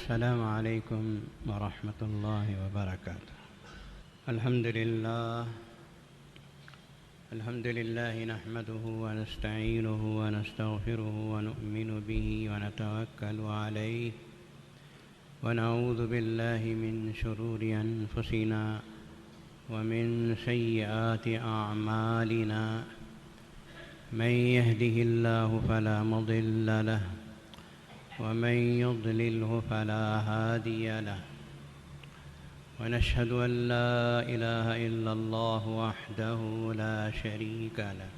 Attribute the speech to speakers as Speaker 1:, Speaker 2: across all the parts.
Speaker 1: السلام عليكم ورحمة الله وبركاته. الحمد لله نحمده ونستعينه ونستغفره ونؤمن به ونتوكل عليه ونعوذ بالله من شرور أنفسنا ومن سيئات أعمالنا. من يهده الله فلا مضل له ومن يضلله فلا هادي له. ونشهد أن لا إله إلا الله وحده لا شريك له.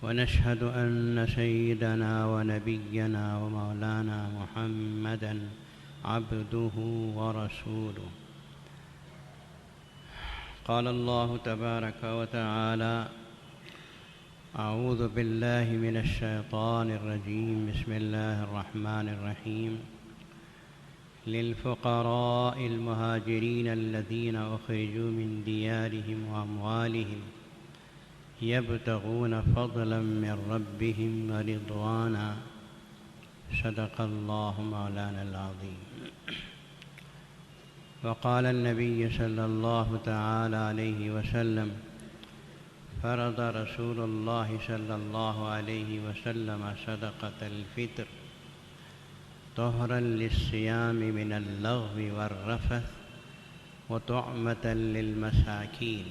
Speaker 1: ونشهد أن سيدنا ونبينا ومولانا محمدًا عبده ورسوله. قال الله تبارك وتعالى: أعوذ بالله من الشيطان الرجيم. بسم الله الرحمن الرحيم. للفقراء المهاجرين الذين أخرجوا من ديارهم وأموالهم يبتغون فضلا من ربهم ورضوانا. صدق الله مولانا العظيم. وقال النبي صلى الله تعالى عليه وسلم: فرض رسول الله صلى الله عليه وسلم صدقة الفطر طهرا للصيام من اللغو والرفث وطعمة للمساكين.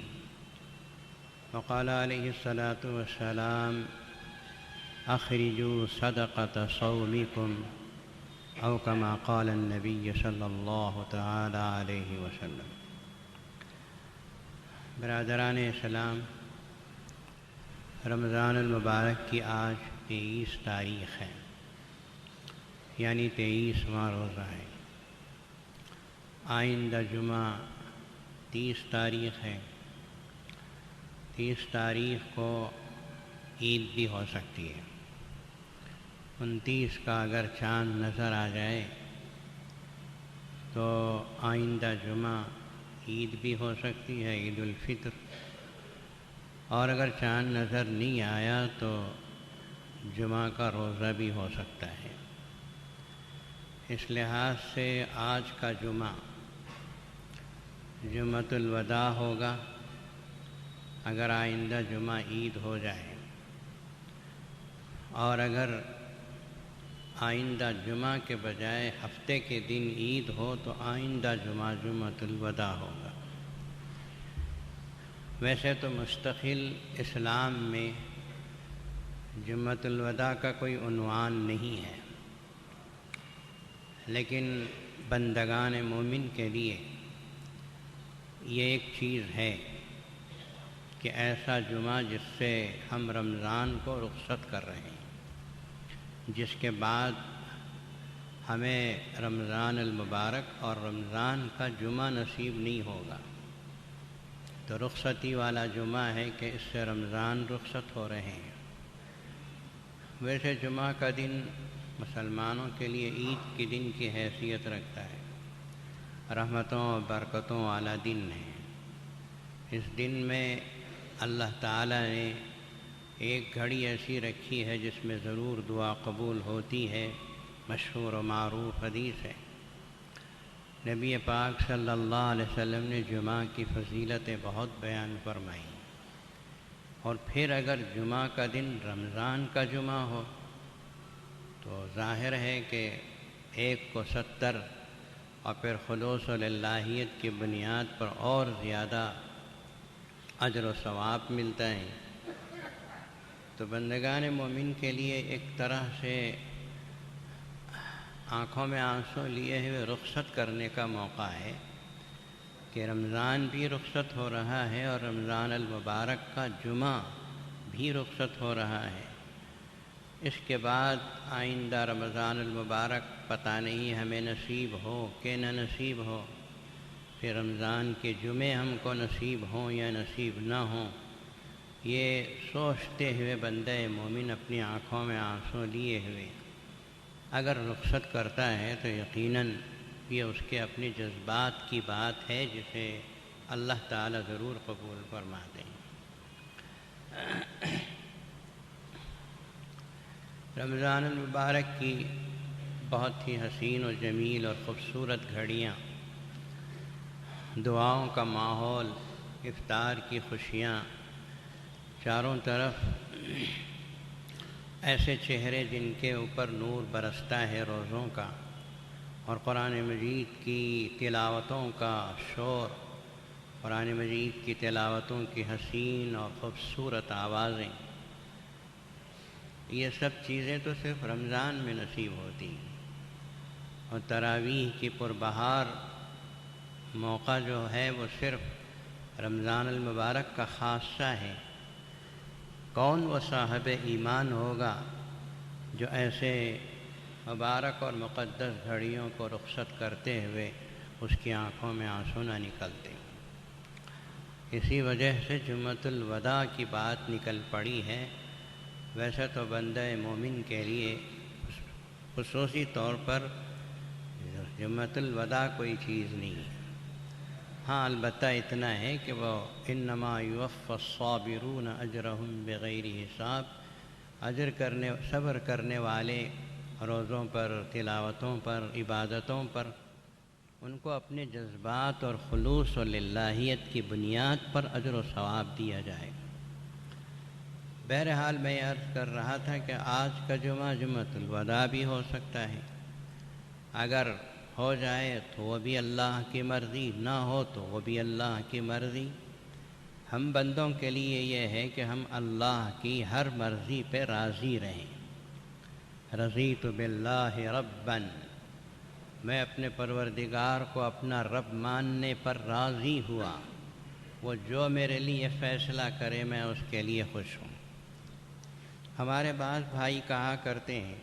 Speaker 1: وقال عليه الصلاة والسلام: أخرجوا صدقة صومكم، أو كما قال النبي صلى الله تعالى عليه وسلم. برادران اسلام، رمضان المبارک کی آج 23 تاریخ ہے، یعنی 23واں روزہ ہے۔ آئندہ جمعہ 30 تاریخ ہے۔ 30 تاریخ کو عید بھی ہو سکتی ہے۔ 29 کا اگر چاند نظر آ جائے تو آئندہ جمعہ عید بھی ہو سکتی ہے، عید الفطر، اور اگر چاند نظر نہیں آیا تو جمعہ کا روزہ بھی ہو سکتا ہے۔ اس لحاظ سے آج کا جمعہ جمعۃ الوداع ہوگا اگر آئندہ جمعہ عید ہو جائے، اور اگر آئندہ جمعہ کے بجائے ہفتے کے دن عید ہو تو آئندہ جمعہ جمعۃ الوداع ہوگا۔ ویسے تو مستقل اسلام میں جمعۃ الوداع کا کوئی عنوان نہیں ہے، لیکن بندگان مومن کے لیے یہ ایک چیز ہے کہ ایسا جمعہ جس سے ہم رمضان کو رخصت کر رہے ہیں، جس کے بعد ہمیں رمضان المبارک اور رمضان کا جمعہ نصیب نہیں ہوگا، تو رخصتی والا جمعہ ہے کہ اس سے رمضان رخصت ہو رہے ہیں۔ ویسے جمعہ کا دن مسلمانوں کے لیے عید کے دن کی حیثیت رکھتا ہے، رحمتوں اور برکتوں والا دن ہے۔ اس دن میں اللہ تعالیٰ نے ایک گھڑی ایسی رکھی ہے جس میں ضرور دعا قبول ہوتی ہے۔ مشہور و معروف حدیث ہے، نبی پاک صلی اللہ علیہ وسلم نے جمعہ کی فضیلتیں بہت بیان فرمائیں، اور پھر اگر جمعہ کا دن رمضان کا جمعہ ہو تو ظاہر ہے کہ ایک کو 70 اور پھر خلوص للہیت کی بنیاد پر اور زیادہ اجر و ثواب ملتا ہے۔ تو بندگان مومن کے لیے ایک طرح سے آنکھوں میں آنسو لیے ہوئے رخصت کرنے کا موقع ہے کہ رمضان بھی رخصت ہو رہا ہے اور رمضان المبارک کا جمعہ بھی رخصت ہو رہا ہے۔ اس کے بعد آئندہ رمضان المبارک پتہ نہیں ہمیں نصیب ہو کہ نہ نصیب ہو، پھر رمضان کے جمعے ہم کو نصیب ہوں یا نصیب نہ ہوں، یہ سوچتے ہوئے بندہ مومن اپنی آنکھوں میں آنسو لیے ہوئے اگر رخصت کرتا ہے تو یقیناً یہ اس کے اپنے جذبات کی بات ہے جسے اللہ تعالیٰ ضرور قبول فرماتے ہیں۔ رمضان المبارک کی بہت ہی حسین و جمیل اور خوبصورت گھڑیاں، دعاؤں کا ماحول، افطار کی خوشیاں، چاروں طرف ایسے چہرے جن کے اوپر نور برستا ہے روزوں کا، اور قرآن مجید کی تلاوتوں کا شور، قرآن مجید کی تلاوتوں کی حسین اور خوبصورت آوازیں، یہ سب چیزیں تو صرف رمضان میں نصیب ہوتی ہیں۔ اور تراویح کی پربہار موقع جو ہے وہ صرف رمضان المبارک کا خاصہ ہے۔ کون وہ صاحب ایمان ہوگا جو ایسے مبارک اور مقدس گھڑیوں کو رخصت کرتے ہوئے اس کی آنکھوں میں آنسو نہ نکلتے۔ اسی وجہ سے جمعۃ الوداع کی بات نکل پڑی ہے۔ ویسے تو بندہ مومن کے لیے خصوصی طور پر جمعۃ الوداع کوئی چیز نہیں ہے۔ ہاں البتہ اتنا ہے کہ وہ انما یوفی الصابرون اجرہم بغیر حساب، صبر کرنے والے روزوں پر، تلاوتوں پر، عبادتوں پر، ان کو اپنے جذبات اور خلوص و للہیت کی بنیاد پر اجر و ثواب دیا جائے گا۔ بہرحال میں یہ عرض کر رہا تھا کہ آج کا جمعہ جمعۃ الوداع بھی ہو سکتا ہے۔ اگر ہو جائے تو وہ بھی اللہ کی مرضی، نہ ہو تو وہ بھی اللہ کی مرضی۔ ہم بندوں کے لیے یہ ہے کہ ہم اللہ کی ہر مرضی پہ راضی رہیں۔ رضیت باللہ ربا، میں اپنے پروردگار کو اپنا رب ماننے پر راضی ہوا۔ وہ جو میرے لیے فیصلہ کرے میں اس کے لیے خوش ہوں۔ ہمارے بعض بھائی کہا کرتے ہیں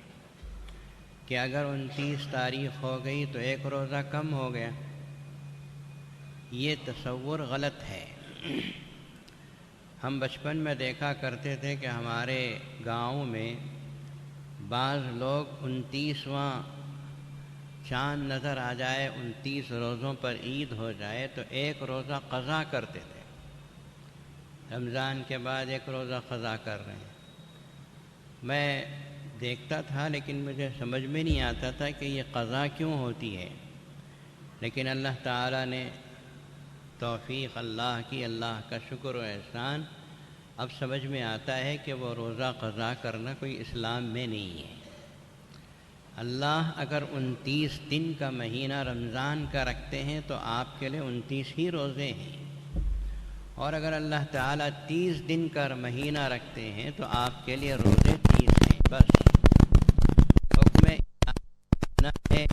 Speaker 1: کہ اگر 29 تاریخ ہو گئی تو ایک روزہ کم ہو گیا۔ یہ تصور غلط ہے۔ ہم بچپن میں دیکھا کرتے تھے کہ ہمارے گاؤں میں بعض لوگ 29واں چاند نظر آ جائے، 29 روزوں پر عید ہو جائے تو ایک روزہ قضا کرتے تھے۔ رمضان کے بعد ایک روزہ قضا کر رہے ہیں۔ میں دیکھتا تھا لیکن مجھے سمجھ میں نہیں آتا تھا کہ یہ قضا کیوں ہوتی ہے، لیکن اللہ تعالیٰ نے توفیق اللہ کی، اللہ کا شکر و احسان، اب سمجھ میں آتا ہے کہ وہ روزہ قضا کرنا کوئی اسلام میں نہیں ہے۔ اللہ اگر 29 دن کا مہینہ رمضان کا رکھتے ہیں تو آپ کے لیے 29 ہی روزے ہیں، اور اگر اللہ تعالیٰ 30 دن کا مہینہ رکھتے ہیں تو آپ کے لیے روزے 30 ہیں۔ بس حکم اتنا ہے،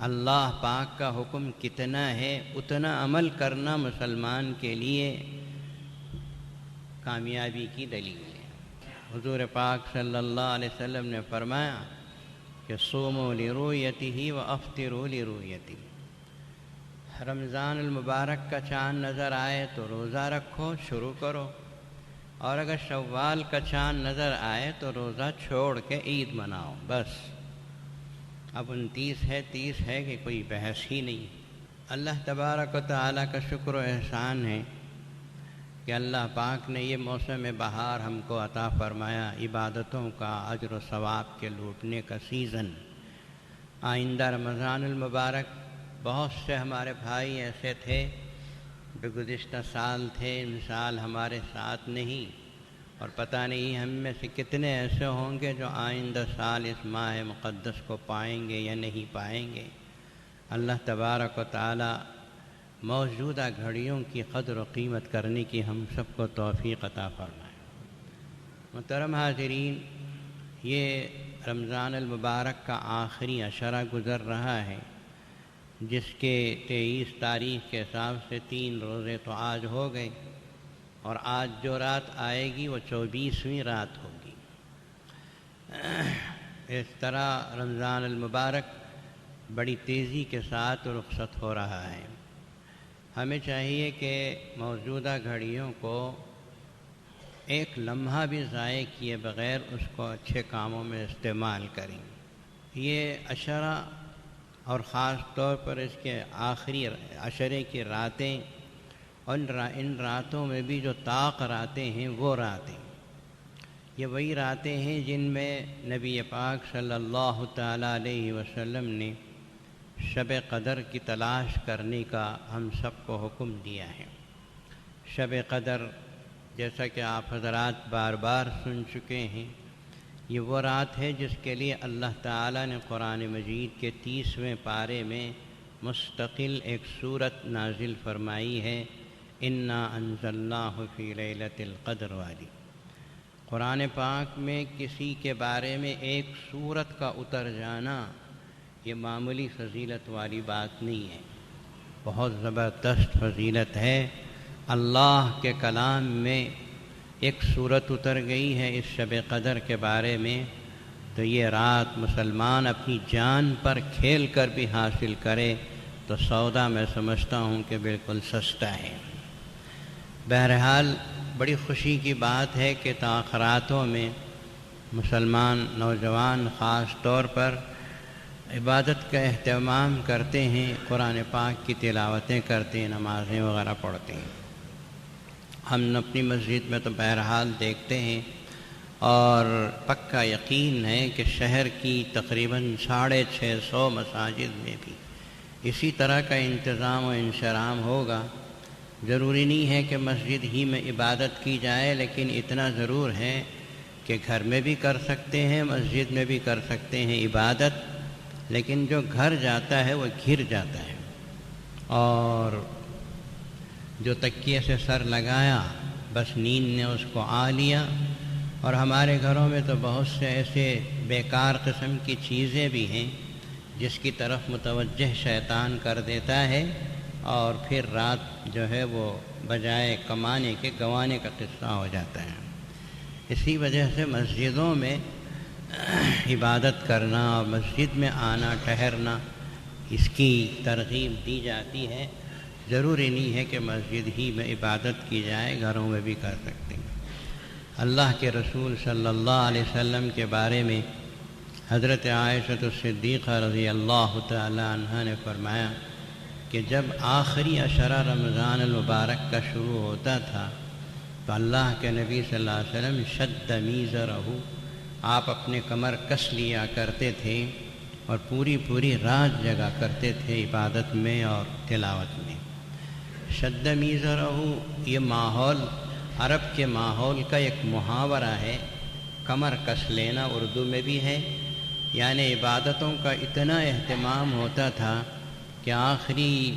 Speaker 1: اللہ پاک کا حکم کتنا ہے اتنا عمل کرنا مسلمان کے لیے کامیابی کی دلیل ہے۔ حضور پاک صلی اللہ علیہ وسلم نے فرمایا کہ صوموا لرؤیتہ وافطروا لرؤیتہ، رمضان المبارک کا چاند نظر آئے تو روزہ رکھو، شروع کرو، اور اگر شوال کا چاند نظر آئے تو روزہ چھوڑ کے عید مناؤ۔ بس اب 29 ہے، 30 ہے کہ کوئی بحث ہی نہیں۔ اللہ تبارک و تعالیٰ کا شکر و احسان ہے کہ اللہ پاک نے یہ موسم بہار ہم کو عطا فرمایا، عبادتوں کا، اجر و ثواب کے لوٹنے کا سیزن۔ آئندہ رمضان المبارک بہت سے ہمارے بھائی ایسے تھے جو گزشتہ سال تھے، ان سال ہمارے ساتھ نہیں، اور پتہ نہیں ہم میں سے کتنے ایسے ہوں گے جو آئندہ سال اس ماہ مقدس کو پائیں گے یا نہیں پائیں گے۔ اللہ تبارک و تعالی موجودہ گھڑیوں کی قدر و قیمت کرنے کی ہم سب کو توفیق عطا فرمائے۔ محترم حاضرین، یہ رمضان المبارک کا آخری عشرہ گزر رہا ہے، جس کے 23 تاریخ کے حساب سے 3 روزے تو آج ہو گئے، اور آج جو رات آئے گی وہ 24ویں رات ہوگی۔ اس طرح رمضان المبارک بڑی تیزی کے ساتھ رخصت ہو رہا ہے۔ ہمیں چاہیے کہ موجودہ گھڑیوں کو ایک لمحہ بھی ضائع کیے بغیر اس کو اچھے کاموں میں استعمال کریں۔ یہ عشرہ اور خاص طور پر اس کے آخری عشرے کی راتیں، ان راتوں میں بھی جو طاق راتیں ہیں وہ راتیں، یہ وہی راتیں ہیں جن میں نبی پاک صلی اللہ تعالیٰ علیہ وسلم نے شب قدر کی تلاش کرنے کا ہم سب کو حکم دیا ہے۔ شب قدر جیسا کہ آپ حضرات بار بار سن چکے ہیں، یہ وہ رات ہے جس کے لیے اللہ تعالیٰ نے قرآن مجید کے 30ویں پارے میں مستقل ایک سورت نازل فرمائی ہے، انا انزلناہ فی لیلۃ القدر والی۔ قرآن پاک میں کسی کے بارے میں ایک سورت کا اتر جانا یہ معمولی فضیلت والی بات نہیں ہے، بہت زبردست فضیلت ہے۔ اللہ کے کلام میں ایک سورت اتر گئی ہے اس شب قدر کے بارے میں، تو یہ رات مسلمان اپنی جان پر کھیل کر بھی حاصل کرے تو سودا میں سمجھتا ہوں کہ بالکل سستا ہے۔ بہرحال بڑی خوشی کی بات ہے کہ تاخراتوں میں مسلمان نوجوان خاص طور پر عبادت کا اہتمام کرتے ہیں، قرآن پاک کی تلاوتیں کرتے ہیں، نمازیں وغیرہ پڑھتے ہیں۔ ہم اپنی مسجد میں تو بہرحال دیکھتے ہیں اور پکا یقین ہے کہ شہر کی تقریباً 650 مساجد میں بھی اسی طرح کا انتظام و انشرام ہوگا۔ ضروری نہیں ہے کہ مسجد ہی میں عبادت کی جائے، لیکن اتنا ضرور ہے کہ گھر میں بھی کر سکتے ہیں، مسجد میں بھی کر سکتے ہیں عبادت، لیکن جو گھر جاتا ہے وہ گھر جاتا ہے، اور جو تکیے سے سر لگایا بس نیند نے اس کو آ لیا۔ اور ہمارے گھروں میں تو بہت سے ایسے بیکار قسم کی چیزیں بھی ہیں جس کی طرف متوجہ شیطان کر دیتا ہے، اور پھر رات جو ہے وہ بجائے کمانے کے گنوانے کا قصہ ہو جاتا ہے۔ اسی وجہ سے مسجدوں میں عبادت کرنا اور مسجد میں آنا ٹھہرنا اس کی ترغیب دی جاتی ہے۔ ضروری نہیں ہے کہ مسجد ہی میں عبادت کی جائے، گھروں میں بھی کر سکتے ہیں۔ اللہ کے رسول صلی اللہ علیہ وسلم کے بارے میں حضرت عائشہ الصدیقہ رضی اللہ تعالی عنہا نے فرمایا کہ جب آخری عشرہ رمضان المبارک کا شروع ہوتا تھا تو اللہ کے نبی صلی اللہ علیہ وسلم شد میزرہ، آپ اپنے کمر کس لیا کرتے تھے اور پوری رات جگا کرتے تھے عبادت میں اور تلاوت میں۔ شد میزرہ یہ ماحول عرب کے ماحول کا ایک محاورہ ہے، کمر کس لینا اردو میں بھی ہے، یعنی عبادتوں کا اتنا اہتمام ہوتا تھا کہ آخری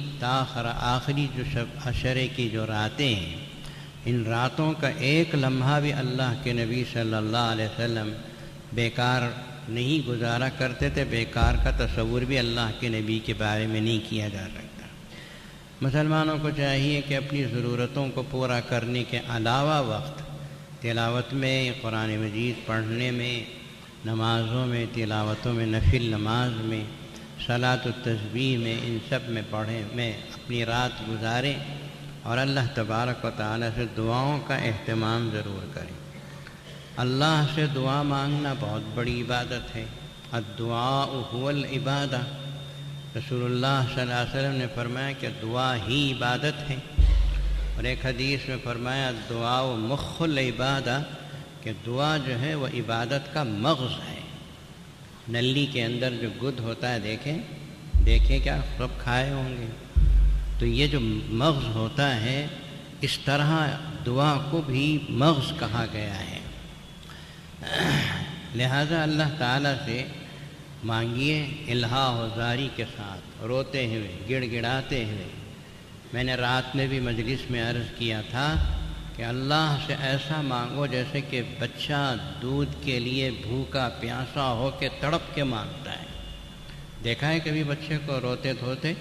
Speaker 1: جو عشرے کی جو راتیں ہیں، ان راتوں کا ایک لمحہ بھی اللہ کے نبی صلی اللہ علیہ وسلم بیکار نہیں گزارا کرتے تھے۔ بیکار کا تصور بھی اللہ کے نبی کے بارے میں نہیں کیا جا سکتا۔ مسلمانوں کو چاہیے کہ اپنی ضرورتوں کو پورا کرنے کے علاوہ وقت تلاوت میں، قرآن مجید پڑھنے میں، نمازوں میں، تلاوتوں میں، نفل نماز میں، صلاۃ التسبیح میں، ان سب میں پڑھیں، میں اپنی رات گزاریں اور اللہ تبارک و تعالیٰ سے دعاؤں کا اہتمام ضرور کریں۔ اللہ سے دعا مانگنا بہت بڑی عبادت ہے۔ الدعاء هو العبادہ، رسول اللہ صلی اللہ علیہ وسلم نے فرمایا کہ دعا ہی عبادت ہے، اور ایک حدیث میں فرمایا الدعاء مخ العبادہ، کہ دعا جو ہے وہ عبادت کا مغز ہے۔ نلی کے اندر جو گد ہوتا ہے، دیکھیں کیا سب کھائے ہوں گے، تو یہ جو مغز ہوتا ہے، اس طرح دعا کو بھی مغز کہا گیا ہے۔ لہذا اللہ تعالیٰ سے مانگیے الہا و زاری کے ساتھ، روتے ہوئے، گڑ گڑاتے ہوئے۔ میں نے رات میں بھی مجلس میں عرض کیا تھا کہ اللہ سے ایسا مانگو جیسے کہ بچہ دودھ کے لیے بھوکا پیاسا ہو کے تڑپ کے مانگتا ہے۔ دیکھا ہے کبھی بچے کو روتے دھوتے؟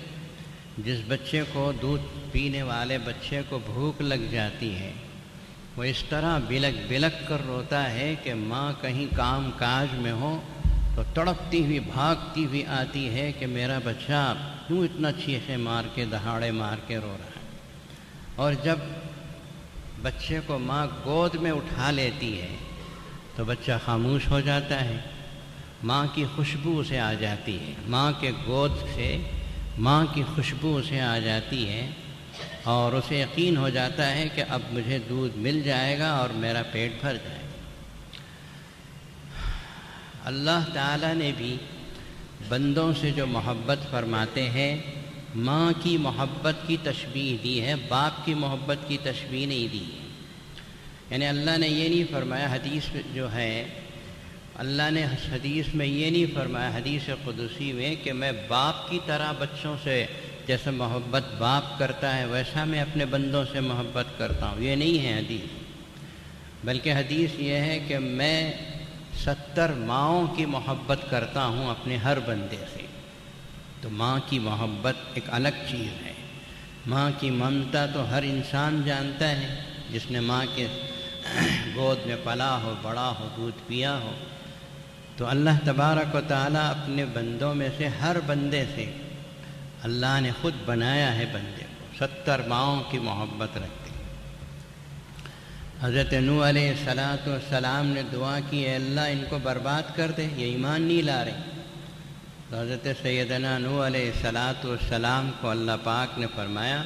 Speaker 1: جس بچے کو دودھ پینے والے بچے کو بھوک لگ جاتی ہے، وہ اس طرح بلک بلک کر روتا ہے کہ ماں کہیں کام کاج میں ہو تو تڑپتی ہوئی بھاگتی ہوئی آتی ہے کہ میرا بچہ کیوں اتنا چیخے مار کے دہاڑے مار کے رو رہا ہے۔ اور جب بچے کو ماں گود میں اٹھا لیتی ہے تو بچہ خاموش ہو جاتا ہے، ماں کی خوشبو اسے آ جاتی ہے، ماں کے گود سے ماں کی خوشبو اسے آ جاتی ہے، اور اسے یقین ہو جاتا ہے کہ اب مجھے دودھ مل جائے گا اور میرا پیٹ بھر جائے گا۔ اللہ تعالیٰ نے بھی بندوں سے جو محبت فرماتے ہیں ماں کی محبت کی تشبیہ دی ہے، باپ کی محبت کی تشبیہ نہیں دی ہے۔ یعنی اللہ نے یہ نہیں فرمایا، حدیث جو ہے اللہ نے حدیث میں یہ نہیں فرمایا، حدیث قدسی میں، کہ میں باپ کی طرح بچوں سے جیسے محبت باپ کرتا ہے ویسا میں اپنے بندوں سے محبت کرتا ہوں، یہ نہیں ہے حدیث۔ بلکہ حدیث یہ ہے کہ میں 70 ماؤں کی محبت کرتا ہوں اپنے ہر بندے سے۔ تو ماں کی محبت ایک الگ چیز ہے۔ ماں کی ممتا تو ہر انسان جانتا ہے، جس نے ماں کے گود میں پلا ہو، بڑا ہو، دودھ پیا ہو۔ تو اللہ تبارک و تعالیٰ اپنے بندوں میں سے ہر بندے سے اللہ نے خود بنایا ہے بندے کو، 70 ماؤں کی محبت رکھتے ہیں۔ حضرت نوح علیہ السلام نے دعا کی، اے اللہ ان کو برباد کر دے، یہ ایمان نہیں لا رہے۔ تو حضرت سیدنا نوح علیہ السلام کو اللہ پاک نے فرمایا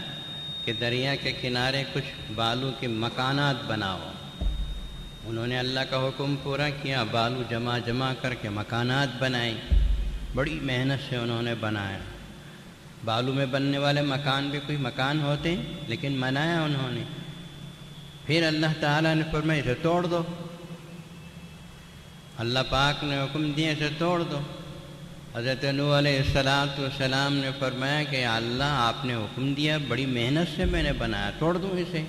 Speaker 1: کہ دریا کے کنارے کچھ بالو کے مکانات بناؤ۔ انہوں نے اللہ کا حکم پورا کیا، بالو جمع کر کے مکانات بنائے، بڑی محنت سے انہوں نے بنایا۔ بالو میں بننے والے مکان بھی کوئی مکان ہوتے ہیں، لیکن بنایا انہوں نے۔ پھر اللہ تعالیٰ نے فرمایا اسے توڑ دو۔ اللہ پاک نے حکم دیا اسے توڑ دو۔ حضرت نوح علیہ السلام نے فرمایا کہ اللہ آپ نے حکم دیا، بڑی محنت سے میں نے بنایا، توڑ دوں اسے۔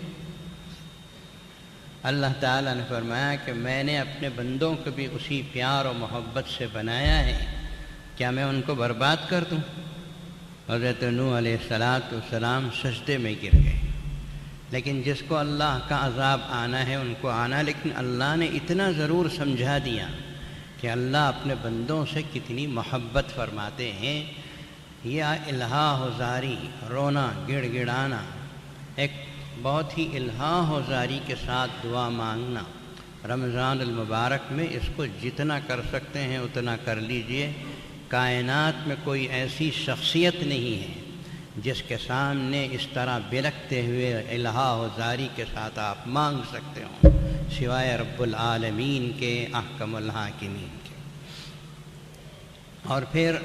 Speaker 1: اللہ تعالیٰ نے فرمایا کہ میں نے اپنے بندوں کو بھی اسی پیار و محبت سے بنایا ہے، کیا میں ان کو برباد کر دوں؟ حضرت نوح علیہ السلام سجدے میں گر گئے۔ لیکن جس کو اللہ کا عذاب آنا ہے ان کو آنا، لیکن اللہ نے اتنا ضرور سمجھا دیا کہ اللہ اپنے بندوں سے کتنی محبت فرماتے ہیں۔ یہ الہا و زاری، رونا گڑ گڑانا، ایک بہت ہی الہا و زاری کے ساتھ دعا مانگنا، رمضان المبارک میں اس کو جتنا کر سکتے ہیں اتنا کر لیجئے۔ کائنات میں کوئی ایسی شخصیت نہیں ہے جس کے سامنے اس طرح بلکتے ہوئے الہا و زاری کے ساتھ آپ مانگ سکتے ہوں، سوائے رب العالمین کے، احکم الحاکمین کے۔ اور پھر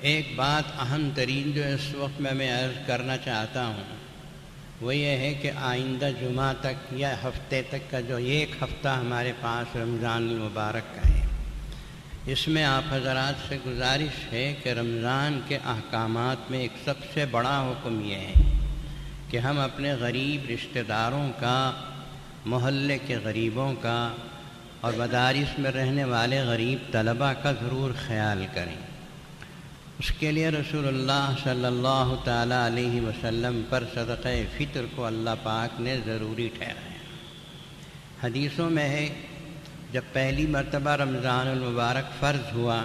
Speaker 1: ایک بات اہم ترین جو اس وقت میں عرض کرنا چاہتا ہوں وہ یہ ہے کہ آئندہ جمعہ تک یا ہفتے تک کا جو ایک ہفتہ ہمارے پاس رمضان المبارک کا ہے، اس میں آپ حضرات سے گزارش ہے کہ رمضان کے احکامات میں ایک سب سے بڑا حکم یہ ہے کہ ہم اپنے غریب رشتہ داروں کا، محلے کے غریبوں کا اور مدارس میں رہنے والے غریب طلباء کا ضرور خیال کریں۔ اس کے لیے رسول اللہ صلی اللہ تعالیٰ علیہ وسلم پر صدقہ فطر کو اللہ پاک نے ضروری ٹھہرایا۔ حدیثوں میں ہے جب پہلی مرتبہ رمضان المبارک فرض ہوا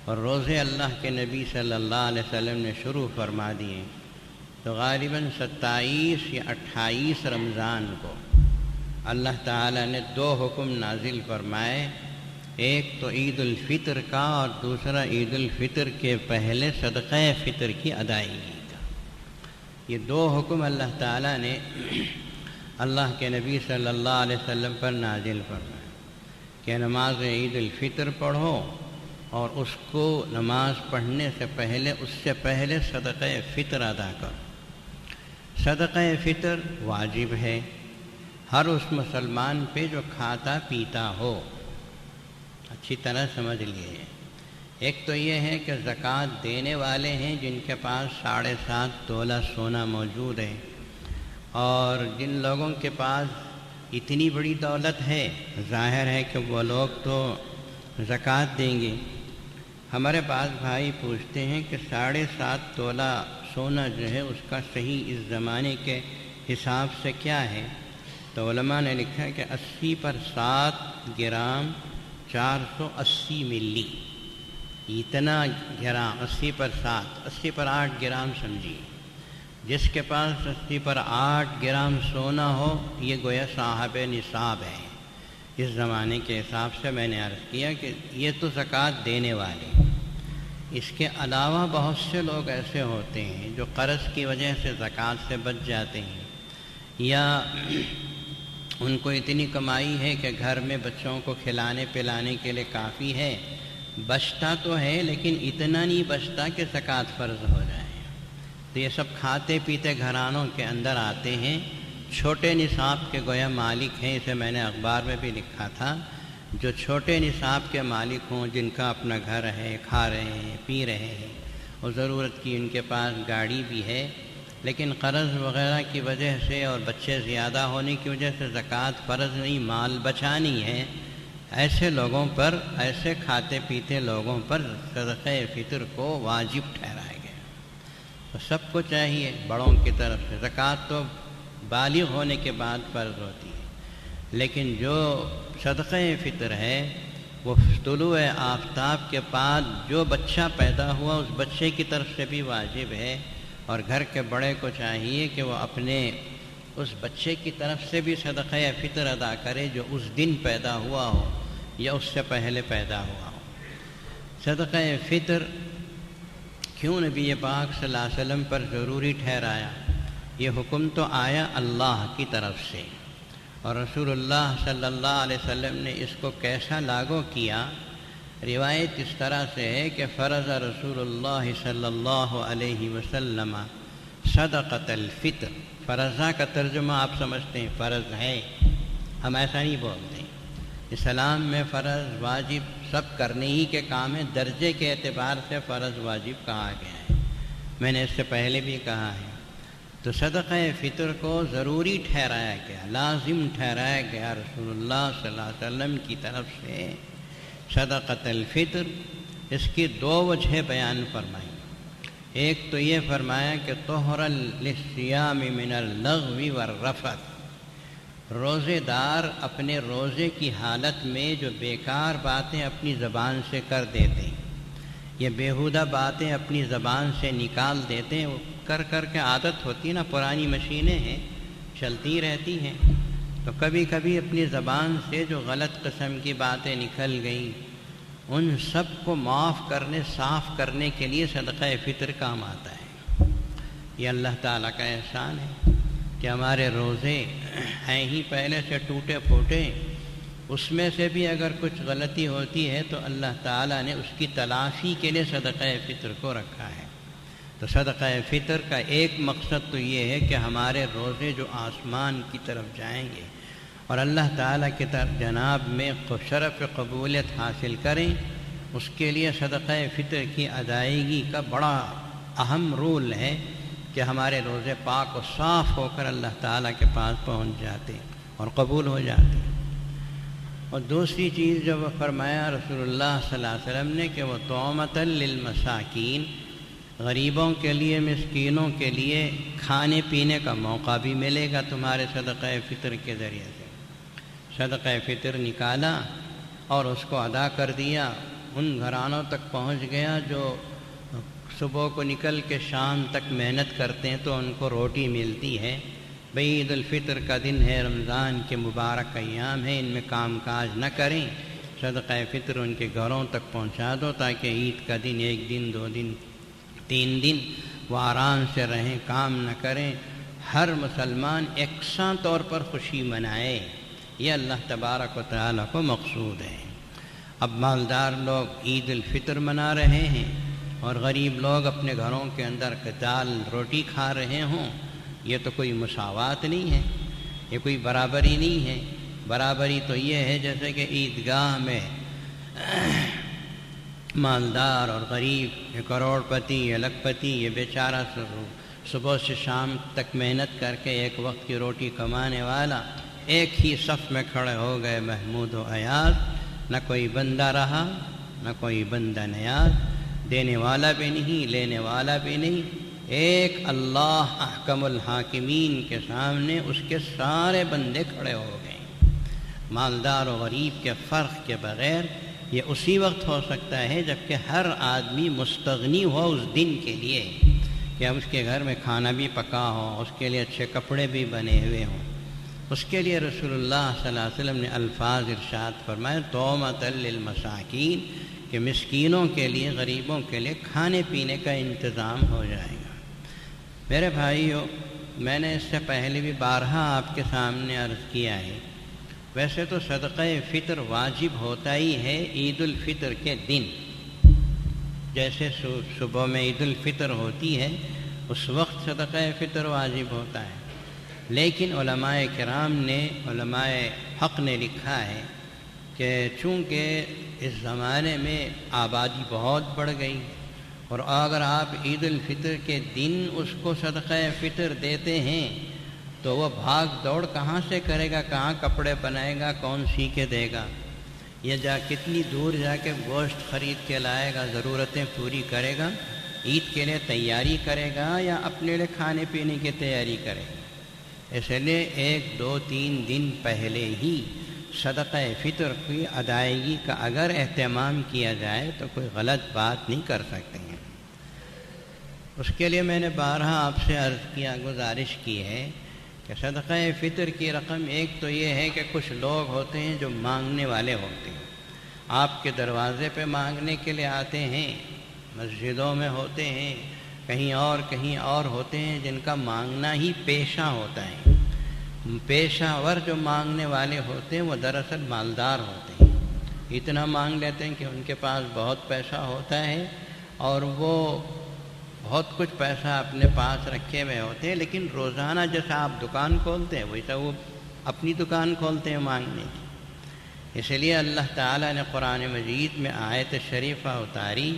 Speaker 1: اور روزے اللہ کے نبی صلی اللہ علیہ وسلم نے شروع فرما دیے، تو غالباً 27 یا 28 رمضان کو اللہ تعالیٰ نے 2 حکم نازل فرمائے، ایک تو عید الفطر کا اور دوسرا عید الفطر کے پہلے صدقہ فطر کی ادائیگی کا۔ یہ 2 حکم اللہ تعالیٰ نے اللہ کے نبی صلی اللہ علیہ وسلم پر نازل فرمائے کہ نماز عید الفطر پڑھو اور اس کو نماز پڑھنے سے پہلے صدقہ فطر ادا کرو۔ صدقہ فطر واجب ہے ہر اس مسلمان پہ جو کھاتا پیتا ہو، اچھی طرح سمجھ لیے۔ ایک تو یہ ہے کہ زکوٰۃ دینے والے ہیں جن کے پاس 7.5 تولہ سونا موجود ہے، اور جن لوگوں کے پاس اتنی بڑی دولت ہے ظاہر ہے کہ وہ لوگ تو زکوٰۃ دیں گے۔ ہمارے پاس بھائی پوچھتے ہیں کہ 7.5 تولہ سونا جو ہے اس کا صحیح اس زمانے کے حساب سے کیا ہے؟ تو علماء نے لکھا ہے کہ 80 پر 7 گرام 480 ملی، اتنا گرام، 80 پر 7، 80 پر 8 گرام سمجھیے۔ جس کے پاس 80 پر 8 گرام سونا ہو یہ گویا صاحب نصاب ہے۔ اس زمانے کے حساب سے میں نے عرض کیا کہ یہ تو زکوٰۃ دینے والے۔ اس کے علاوہ بہت سے لوگ ایسے ہوتے ہیں جو قرض کی وجہ سے زکوٰۃ سے بچ جاتے ہیں، یا ان کو اتنی کمائی ہے کہ گھر میں بچوں کو کھلانے پلانے کے لیے کافی ہے، بچتا تو ہے لیکن اتنا نہیں بچتا کہ زکوٰۃ فرض ہو جائے۔ تو یہ سب کھاتے پیتے گھرانوں کے اندر آتے ہیں، چھوٹے نصاب کے گویا مالک ہیں، اسے میں نے اخبار میں بھی لکھا تھا، جو چھوٹے نصاب کے مالک ہوں، جن کا اپنا گھر ہے، کھا رہے ہیں، پی رہے ہیں، اور ضرورت کی ان کے پاس گاڑی بھی ہے، لیکن قرض وغیرہ کی وجہ سے اور بچے زیادہ ہونے کی وجہ سے زکوٰۃ فرض نہیں، مال بچانی ہے، ایسے لوگوں پر، ایسے کھاتے پیتے لوگوں پر صدقہ فطر کو واجب ٹھہرایا گیا۔ تو سب کو چاہیے بڑوں کی طرف سے، زکوٰۃ تو بالغ ہونے کے بعد فرض ہوتی ہے، لیکن جو صدقہ فطر ہے وہ طلوع آفتاب کے بعد جو بچہ پیدا ہوا اس بچے کی طرف سے بھی واجب ہے، اور گھر کے بڑے کو چاہیے کہ وہ اپنے اس بچے کی طرف سے بھی صدقہ فطر ادا کرے جو اس دن پیدا ہوا ہو یا اس سے پہلے پیدا ہوا ہو۔ صدقہ فطر کیوں نبی پاک صلی اللہ علیہ وسلم پر ضروری ٹھہرایا؟ یہ حکم تو آیا اللہ کی طرف سے، اور رسول اللہ صلی اللہ علیہ وسلم نے اس کو کیسا لاگو کیا؟ روایت اس طرح سے ہے کہ فرض رسول اللہ صلی اللہ علیہ وسلم صدقۃ الفطر۔ فرضہ کا ترجمہ آپ سمجھتے ہیں، فرض ہے، ہم ایسا نہیں بولتے۔ اسلام میں فرض واجب سب کرنے ہی کے کام ہیں، درجے کے اعتبار سے فرض واجب کہا گیا ہے، میں نے اس سے پہلے بھی کہا ہے۔ تو صدقہ فطر کو ضروری ٹھہرایا گیا، لازم ٹھہرایا گیا رسول اللہ صلی اللہ علیہ وسلم کی طرف سے صدقۃ الفطر۔ اس کی دو وجہ بیان فرمائی۔ ایک تو یہ فرمایا کہ طہرا للصیام من اللغو والرفث، روزے دار اپنے روزے کی حالت میں جو بیکار باتیں اپنی زبان سے کر دیتے ہیں، یہ بیہودہ باتیں اپنی زبان سے نکال دیتے ہیں، وہ کر کر کے عادت ہوتی ہے نا، پرانی مشینیں ہیں چلتی رہتی ہیں، تو کبھی کبھی اپنی زبان سے جو غلط قسم کی باتیں نکل گئیں ان سب کو معاف کرنے، صاف کرنے کے لیے صدقہ فطر کام آتا ہے۔ یہ اللہ تعالیٰ کا احسان ہے کہ ہمارے روزے ہیں ہی پہلے سے ٹوٹے پھوٹے، اس میں سے بھی اگر کچھ غلطی ہوتی ہے تو اللہ تعالیٰ نے اس کی تلافی کے لیے صدقہ فطر کو رکھا ہے۔ تو صدقہ فطر کا ایک مقصد تو یہ ہے کہ ہمارے روزے جو آسمان کی طرف جائیں گے اور اللہ تعالیٰ کی طرف جناب میں شرف قبولیت حاصل کریں، اس کے لیے صدقہ فطر کی ادائیگی کا بڑا اہم رول ہے کہ ہمارے روزے پاک و صاف ہو کر اللہ تعالیٰ کے پاس پہنچ جاتے اور قبول ہو جاتے۔ اور دوسری چیز جو وہ فرمایا رسول اللہ صلی اللہ علیہ وسلم نے کہ وہ طعمۃ للمساکین، غریبوں کے لیے، مسکینوں کے لیے کھانے پینے کا موقع بھی ملے گا تمہارے صدقہ فطر کے ذریعے سے۔ صدقہ فطر نکالا اور اس کو ادا کر دیا، ان گھرانوں تک پہنچ گیا جو صبح کو نکل کے شام تک محنت کرتے ہیں تو ان کو روٹی ملتی ہے۔ بھئی عید الفطر کا دن ہے، رمضان کے مبارک ایام ہیں، ان میں کام کاج نہ کریں، صدقہ فطر ان کے گھروں تک پہنچا دو تاکہ عید کا دن 1 دن 2 دن 3 دن وہ آرام سے رہیں، کام نہ کریں، ہر مسلمان یکساں طور پر خوشی منائے۔ یہ اللہ تبارک و تعالیٰ کو مقصود ہے۔ اب مالدار لوگ عید الفطر منا رہے ہیں اور غریب لوگ اپنے گھروں کے اندر دال روٹی کھا رہے ہوں، یہ تو کوئی مساوات نہیں ہے، یہ کوئی برابری نہیں ہے۔ برابری تو یہ ہے جیسے کہ عیدگاہ میں مالدار اور غریب، یہ کروڑ پتی، یہ لکھ پتی، یہ بیچارہ صبح سے شام تک محنت کر کے ایک وقت کی روٹی کمانے والا ایک ہی صف میں کھڑے ہو گئے، محمود و ایاز، نہ کوئی بندہ رہا نہ کوئی بندہ نیاز، دینے والا بھی نہیں، لینے والا بھی نہیں، ایک اللہ احکم الحاکمین کے سامنے اس کے سارے بندے کھڑے ہو گئے۔ مالدار و غریب کے فرق کے بغیر یہ اسی وقت ہو سکتا ہے جب کہ ہر آدمی مستغنی ہو اس دن کے لیے، کہ اب اس کے گھر میں کھانا بھی پکا ہو، اس کے لیے اچھے کپڑے بھی بنے ہوئے ہوں۔ اس کے لیے رسول اللہ صلی اللہ علیہ وسلم نے الفاظ ارشاد فرمائے طعمۃ للمساکین، کہ مسکینوں کے لیے، غریبوں کے لیے کھانے پینے کا انتظام ہو جائے گا۔ میرے بھائیو، میں نے اس سے پہلے بھی بارہا آپ کے سامنے عرض کیا ہے، ویسے تو صدقہ فطر واجب ہوتا ہی ہے عید الفطر کے دن، جیسے صبح میں عید الفطر ہوتی ہے اس وقت صدقہ فطر واجب ہوتا ہے، لیکن علماء کرام نے، علماء حق نے لکھا ہے کہ چونکہ اس زمانے میں آبادی بہت بڑھ گئی، اور اگر آپ عید الفطر کے دن اس کو صدقہ فطر دیتے ہیں تو وہ بھاگ دوڑ کہاں سے کرے گا، کہاں کپڑے بنائے گا، کون سی کے دے گا، یا کتنی دور جا کے گوشت خرید کے لائے گا، ضرورتیں پوری کرے گا، عید کے لیے تیاری کرے گا یا اپنے لیے کھانے پینے کی تیاری کرے گا۔ اس لیے 1 2 3 دن پہلے ہی صدقہ فطر کی ادائیگی کا اگر اہتمام کیا جائے تو کوئی غلط بات نہیں کر سکتے ہیں۔ اس کے لیے میں نے بارہا آپ سے عرض کیا، گزارش کی ہے کہ صدقہ فطر کی رقم ایک تو یہ ہے کہ کچھ لوگ ہوتے ہیں جو مانگنے والے ہوتے ہیں، آپ کے دروازے پہ مانگنے کے لیے آتے ہیں، مسجدوں میں ہوتے ہیں، کہیں اور ہوتے ہیں جن کا مانگنا ہی پیشہ ہوتا ہے۔ پیشہ ور جو مانگنے والے ہوتے ہیں وہ دراصل مالدار ہوتے ہیں، اتنا مانگ لیتے ہیں کہ ان کے پاس بہت پیسہ ہوتا ہے اور وہ بہت کچھ پیسہ اپنے پاس رکھے ہوئے ہوتے ہیں، لیکن روزانہ جیسا آپ دکان کھولتے ہیں ویسا وہ اپنی دکان کھولتے ہیں مانگنے کی۔ اس لیے اللہ تعالیٰ نے قرآن مجید میں آیت شریفہ اتاری،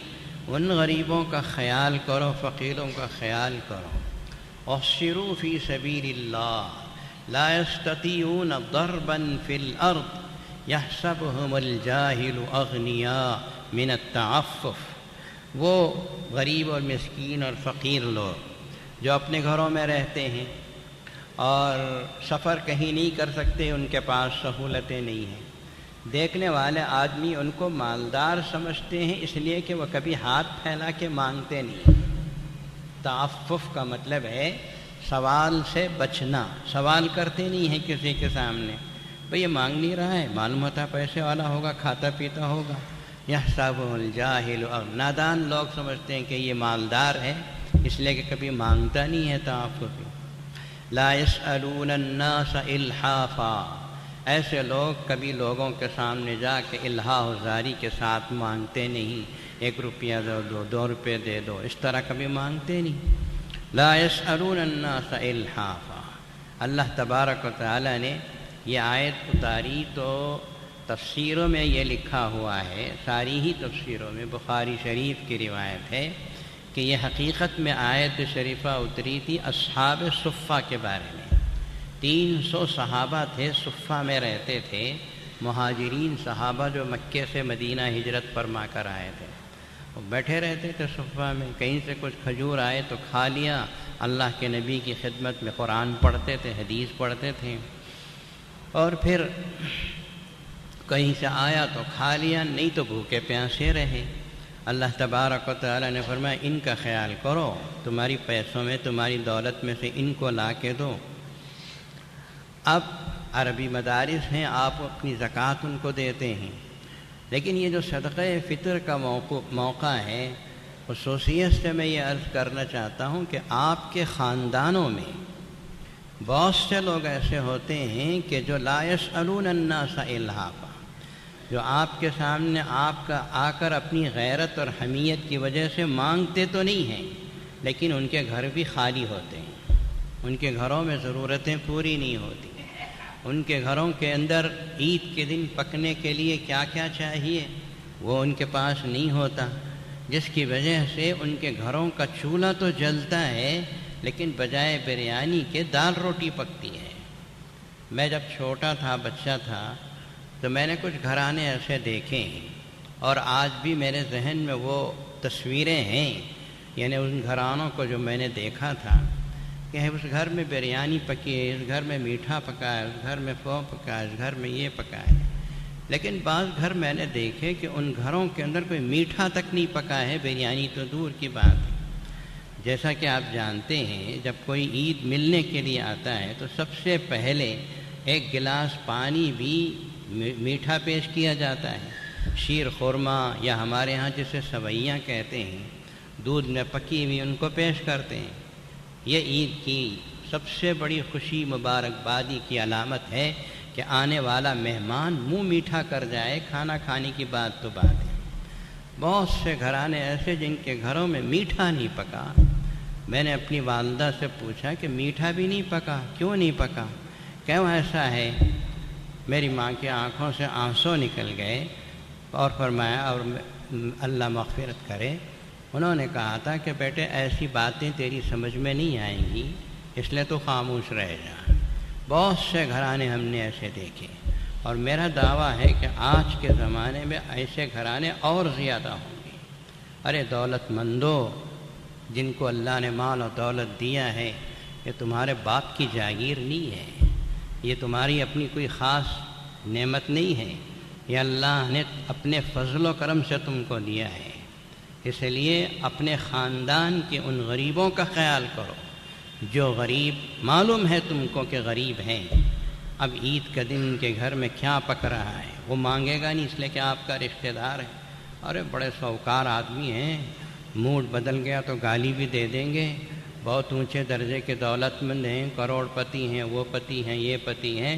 Speaker 1: ان غریبوں کا خیال کرو، فقیروں کا خیال کرو، احصروا فی سبیل اللہ لا یستطیعون ضربا فی الارض یحسبهم الجاہل اغنیاء من التعفف۔ وہ غریب اور مسکین اور فقیر لوگ جو اپنے گھروں میں رہتے ہیں اور سفر کہیں نہیں کر سکتے، ان کے پاس سہولتیں نہیں ہیں، دیکھنے والے آدمی ان کو مالدار سمجھتے ہیں اس لیے کہ وہ کبھی ہاتھ پھیلا کے مانگتے نہیں۔ تعفف کا مطلب ہے سوال سے بچنا، سوال کرتے نہیں ہیں کسی کے سامنے، بھئی یہ مانگ نہیں رہا ہے، معلوم ہوتا پیسے والا ہوگا، کھاتا پیتا ہوگا۔ یحسبہ الجاہل، اور نادان لوگ سمجھتے ہیں کہ یہ مالدار ہے اس لیے کہ کبھی مانگتا نہیں ہے تعفف۔ لا یسألون الناس الحافا، ایسے لوگ کبھی لوگوں کے سامنے جا کے الحاح و زاری کے ساتھ مانگتے نہیں، 1 روپیہ دے دو، 2 روپے دے دو، اس طرح کبھی مانگتے نہیں۔ لا یسألون الناس الحافا۔ اللہ تبارک و تعالی نے یہ آیت اتاری تو تفسیروں میں یہ لکھا ہوا ہے، ساری ہی تفسیروں میں بخاری شریف کی روایت ہے کہ یہ حقیقت میں آیت شریفہ اتری تھی اصحاب صفہ کے بارے میں۔ 300 صحابہ تھے، صفہ میں رہتے تھے، مہاجرین صحابہ جو مکے سے مدینہ ہجرت فرما کر آئے تھے، وہ بیٹھے رہتے تھے صفہ میں، کہیں سے کچھ کھجور آئے تو کھا لیا، اللہ کے نبی کی خدمت میں قرآن پڑھتے تھے، حدیث پڑھتے تھے، اور پھر کہیں سے آیا تو کھا لیا، نہیں تو بھوکے پیاسے رہے۔ اللہ تبارک و تعالی نے فرمایا ان کا خیال کرو، تمہاری پیسوں میں، تمہاری دولت میں سے ان کو لا کے دو۔ اب عربی مدارس ہیں، آپ اپنی زکوٰۃ ان کو دیتے ہیں، لیکن یہ جو صدقہ فطر کا موقع ہے، خصوصیت سے میں یہ عرض کرنا چاہتا ہوں کہ آپ کے خاندانوں میں بہت سے لوگ ایسے ہوتے ہیں کہ جو لا یسألون الناس الحافا، جو آپ کے سامنے آپ کا آ کر اپنی غیرت اور حمیت کی وجہ سے مانگتے تو نہیں ہیں، لیکن ان کے گھر بھی خالی ہوتے ہیں، ان کے گھروں میں ضرورتیں پوری نہیں ہوتی، ان کے گھروں کے اندر عید کے دن پکنے کے لیے کیا کیا چاہیے وہ ان کے پاس نہیں ہوتا، جس کی وجہ سے ان کے گھروں کا چولہا تو جلتا ہے لیکن بجائے بریانی کے دال روٹی پکتی ہے۔ میں جب چھوٹا تھا، بچہ تھا، تو میں نے کچھ گھرانے ایسے دیکھے ہیں اور آج بھی میرے ذہن میں وہ تصویریں ہیں، یعنی ان گھرانوں کو جو میں نے دیکھا تھا کہ اس گھر میں بریانی پکی ہے، اس گھر میں میٹھا پکا ہے، اس گھر میں پو پکا ہے، اس گھر میں یہ پکا ہے، لیکن بعض گھر میں نے دیکھے کہ ان گھروں کے اندر کوئی میٹھا تک نہیں پکا ہے، بریانی تو دور کی بات ہے۔ جیسا کہ آپ جانتے ہیں جب کوئی عید ملنے کے لیے آتا ہے تو سب سے پہلے 1 گلاس پانی بھی میٹھا پیش کیا جاتا ہے، شیر خورما یا ہمارے ہاں جسے سوئیاں کہتے ہیں، دودھ میں پکی ہوئی ان کو پیش کرتے ہیں۔ یہ عید کی سب سے بڑی خوشی مبارکبادی کی علامت ہے کہ آنے والا مہمان منہ میٹھا کر جائے. کھانا کھانے کی بات تو بات ہے. بہت سے گھرانے ایسے جن کے گھروں میں میٹھا نہیں پکا. میں نے اپنی والدہ سے پوچھا کہ میٹھا بھی نہیں پکا, کیوں نہیں پکا؟ کیوں ایسا ہے؟ میری ماں کی آنکھوں سے آنسو نکل گئے اور فرمایا, اور اللہ مغفرت کرے, انہوں نے کہا تھا کہ بیٹے ایسی باتیں تیری سمجھ میں نہیں آئیں گی, اس لیے تو خاموش رہ جا. بہت سے گھرانے ہم نے ایسے دیکھے, اور میرا دعویٰ ہے کہ آج کے زمانے میں ایسے گھرانے اور زیادہ ہوں گے. ارے دولت مندو, جن کو اللہ نے مال اور دولت دیا ہے, یہ تمہارے باپ کی جاگیر نہیں ہے, یہ تمہاری اپنی کوئی خاص نعمت نہیں ہے, یہ اللہ نے اپنے فضل و کرم سے تم کو دیا ہے. اس لیے اپنے خاندان کے ان غریبوں کا خیال کرو جو غریب معلوم ہے تم کو کہ غریب ہیں. اب عید کا دن کے گھر میں کیا پک رہا ہے, وہ مانگے گا نہیں اس لیے کہ آپ کا رشتہ دار ہے. ارے بڑے شوکار آدمی ہیں, موڈ بدل گیا تو گالی بھی دے دیں گے. بہت اونچے درجے کے دولت مند ہیں, کروڑ پتی ہیں, وہ پتی ہیں, یہ پتی ہیں,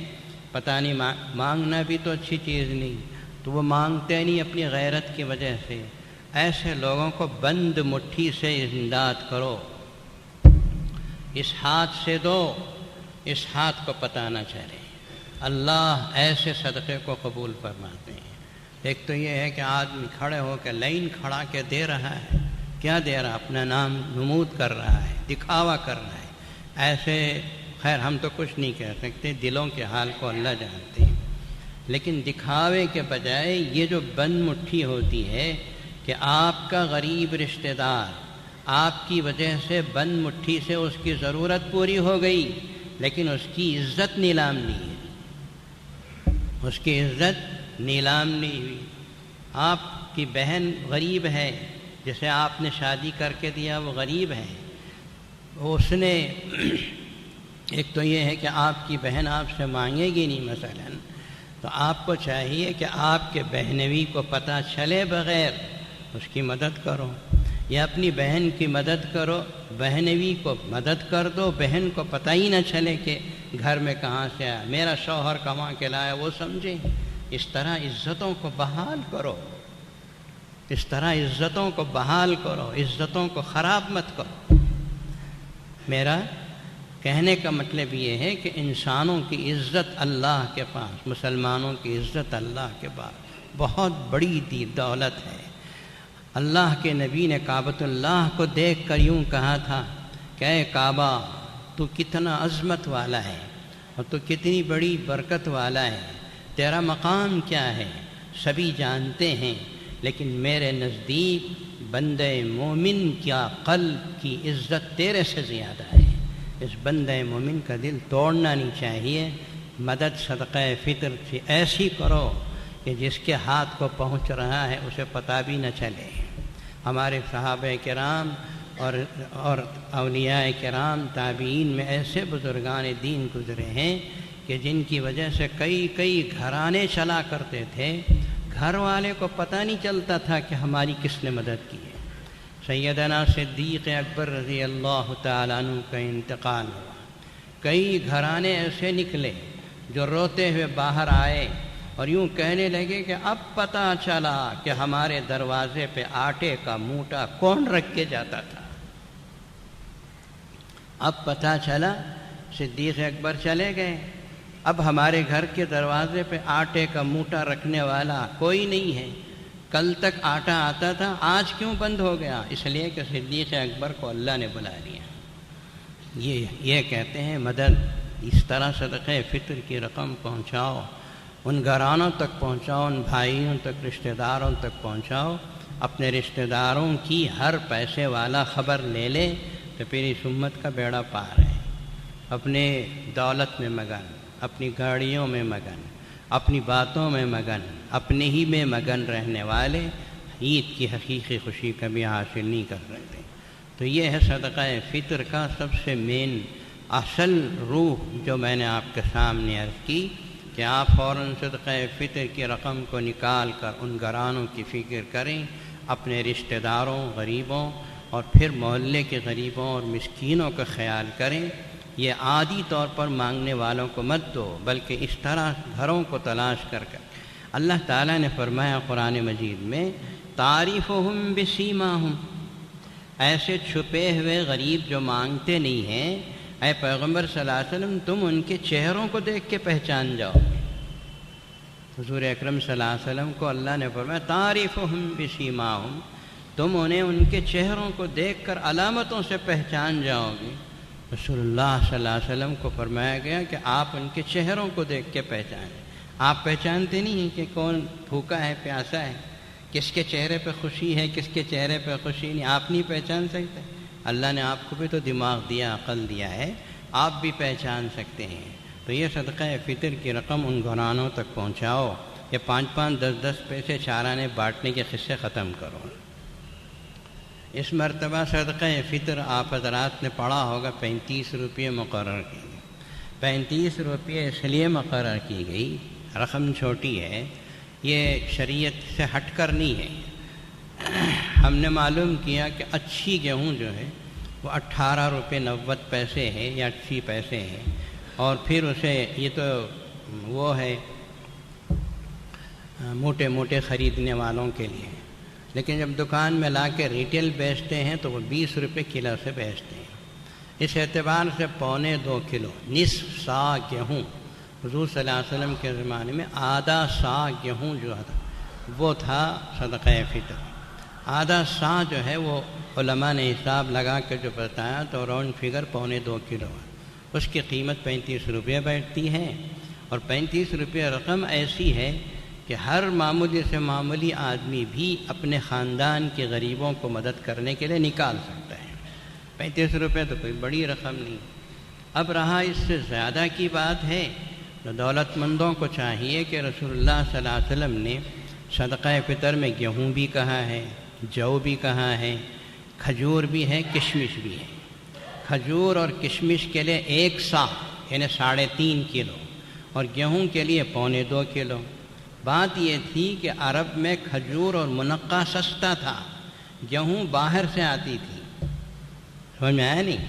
Speaker 1: پتہ نہیں مانگنا بھی تو اچھی چیز نہیں, تو وہ مانگتے نہیں اپنی غیرت کی وجہ سے. ایسے لوگوں کو بند مٹھی سے امداد کرو. اس ہاتھ سے دو, اس ہاتھ کو پتہ نہ چلے. اللہ ایسے صدقے کو قبول فرماتے ہیں. ایک تو یہ ہے کہ آدمی کھڑے ہو کے لائن کھڑا کے دے رہا ہے, کیا دے رہا؟ اپنا نام نمود کر رہا ہے, دکھاوا کر رہا ہے. ایسے خیر ہم تو کچھ نہیں کہہ سکتے, دلوں کے حال کو اللہ جانتے ہیں. لیکن دکھاوے کے بجائے یہ جو بند مٹھی ہوتی ہے کہ آپ کا غریب رشتہ دار آپ کی وجہ سے بند مٹھی سے اس کی ضرورت پوری ہو گئی, لیکن اس کی عزت نیلام نہیں ہے, اس کی عزت نیلام نہیں ہوئی. آپ کی بہن غریب ہے, جسے آپ نے شادی کر کے دیا وہ غریب ہے. اس نے ایک تو یہ ہے کہ آپ کی بہن آپ سے مانگے گی نہیں مثلا, تو آپ کو چاہیے کہ آپ کے بہنوی کو پتہ چلے بغیر اس کی مدد کرو, یا اپنی بہن کی مدد کرو, بہنوی کو مدد کر دو, بہن کو پتہ ہی نہ چلے کہ گھر میں کہاں سے آیا, میرا شوہر کما کے لایا, وہ سمجھیں. اس طرح عزتوں کو بحال کرو, اس طرح عزتوں کو بحال کرو, عزتوں کو خراب مت کرو. میرا کہنے کا مطلب یہ ہے کہ انسانوں کی عزت اللہ کے پاس, مسلمانوں کی عزت اللہ کے پاس بہت بڑی دولت ہے. اللہ کے نبی نے کعبۃ اللہ کو دیکھ کر یوں کہا تھا کہ اے کعبہ, تو کتنا عظمت والا ہے اور تو کتنی بڑی برکت والا ہے, تیرا مقام کیا ہے سبھی جانتے ہیں, لیکن میرے نزدیک بندے مومن کیا قلب کی عزت تیرے سے زیادہ ہے. اس بندے مومن کا دل توڑنا نہیں چاہیے. مدد صدقہ فطر سے ایسی کرو کہ جس کے ہاتھ کو پہنچ رہا ہے اسے پتہ بھی نہ چلے. ہمارے صحابہ کرام اور اولیاء کرام تابعین میں ایسے بزرگان دین گزرے ہیں کہ جن کی وجہ سے کئی گھرانے چلا کرتے تھے, گھر والے کو پتہ نہیں چلتا تھا کہ ہماری کس نے مدد کی ہے. سیدنا صدیق اکبر رضی اللہ تعالیٰ عنہ کا انتقال ہوا. کئی گھرانے ایسے نکلے جو روتے ہوئے باہر آئے اور یوں کہنے لگے کہ اب پتہ چلا کہ ہمارے دروازے پہ آٹے کا موٹا کون رکھ کے جاتا تھا. اب پتہ چلا, صدیق اکبر چلے گئے, اب ہمارے گھر کے دروازے پہ آٹے کا موٹا رکھنے والا کوئی نہیں ہے. کل تک آٹا آتا تھا, آج کیوں بند ہو گیا؟ اس لیے کہ صدیق اکبر کو اللہ نے بلا لیا. یہ کہتے ہیں مدد. اس طرح صدقہ فطر کی رقم پہنچاؤ, ان گھرانوں تک پہنچاؤ, ان بھائیوں تک, رشتہ داروں تک پہنچاؤ. اپنے رشتہ داروں کی ہر پیسے والا خبر لے لے تو پھر اس امت کا بیڑا پار ہے. اپنے دولت میں مگن, اپنی گاڑیوں میں مگن, اپنی باتوں میں مگن, اپنے ہی میں مگن رہنے والے عید کی حقیقی خوشی کبھی حاصل نہیں کر سکتے. تو یہ ہے صدقہ فطر کا سب سے مین اصل روح جو میں نے آپ کے سامنے عرض کی کہ آپ فوراً صدقہ فطر کی رقم کو نکال کر ان گھرانوں کی فکر کریں, اپنے رشتہ داروں, غریبوں اور پھر محلے کے غریبوں اور مسکینوں کا خیال کریں. یہ عادی طور پر مانگنے والوں کو مت دو، بلکہ اس طرح گھروں کو تلاش کر کر۔ اللہ تعالیٰ نے فرمایا قرآن مجید میں تعریفہم بسیماہم، ایسے چھپے ہوئے غریب جو مانگتے نہیں ہیں، اے پیغمبر صلی اللہ علیہ وسلم تم ان کے چہروں کو دیکھ کے پہچان جاؤ۔ حضور اکرم صلی اللہ علیہ وسلم کو اللہ نے فرمایا تعریفہم بسیماہم، تم انہیں ان کے چہروں کو دیکھ کر علامتوں سے پہچان جاؤ گے۔ رسول اللہ صلی اللہ علیہ وسلم کو فرمایا گیا کہ آپ ان کے چہروں کو دیکھ کے پہچانیں۔ آپ پہچانتے نہیں ہیں کہ کون بھوکا ہے پیاسا ہے، کس کے چہرے پہ خوشی ہے کس کے چہرے پہ خوشی نہیں، آپ نہیں پہچان سکتے؟ اللہ نے آپ کو بھی تو دماغ دیا، عقل دیا ہے، آپ بھی پہچان سکتے ہیں۔ تو یہ صدقہ فطر کی رقم ان گھرانوں تک پہنچاؤ، یہ 5-5 10-10 پیسے چارانے بانٹنے کے قصے ختم کرو۔ اس مرتبہ صدقہ فطر آپ حضرات نے پڑھا ہوگا 35 روپے مقرر کی گئی۔ 35 روپے اس لیے مقرر کی گئی، رقم چھوٹی ہے، یہ شریعت سے ہٹ کر نہیں ہے۔ ہم نے معلوم کیا کہ اچھی گیہوں جو ہے وہ 18 روپے 90 پیسے ہے یا 80 پیسے ہے، اور پھر اسے یہ تو وہ ہے موٹے موٹے خریدنے والوں کے لیے، لیکن جب دکان میں لا کے ریٹیل بیچتے ہیں تو وہ 20 روپے کلو سے بیچتے ہیں۔ اس اعتبار سے 1.25 کلو نصف سا گیہوں، حضور صلی اللہ علیہ وسلم کے زمانے میں آدھا سا گیہوں جو تھا وہ تھا صدقہ فطر۔ آدھا سا جو ہے وہ علماء نے حساب لگا کے جو بتایا تو راؤنڈ فگر 1.25 کلو ہے، اس کی قیمت 35 روپے بیٹھتی ہے۔ اور 35 روپے رقم ایسی ہے کہ ہر معمولی سے معمولی آدمی بھی اپنے خاندان کے غریبوں کو مدد کرنے کے لیے نکال سکتا ہے۔ 35 روپے تو کوئی بڑی رقم نہیں۔ اب رہا اس سے زیادہ کی بات ہے تو دولت مندوں کو چاہیے کہ رسول اللہ صلی اللہ علیہ وسلم نے صدقہ فطر میں گیہوں بھی کہا ہے، جو بھی کہا ہے، کھجور بھی ہے، کشمش بھی ہے۔ کھجور اور کشمش کے لیے 1 سا یعنی 3.5 کلو، اور گیہوں کے لیے 1.25 کلو۔ بات یہ تھی کہ عرب میں کھجور اور منقع سستا تھا، گیہوں باہر سے آتی تھی، سمجھ میں آیا نہیں؟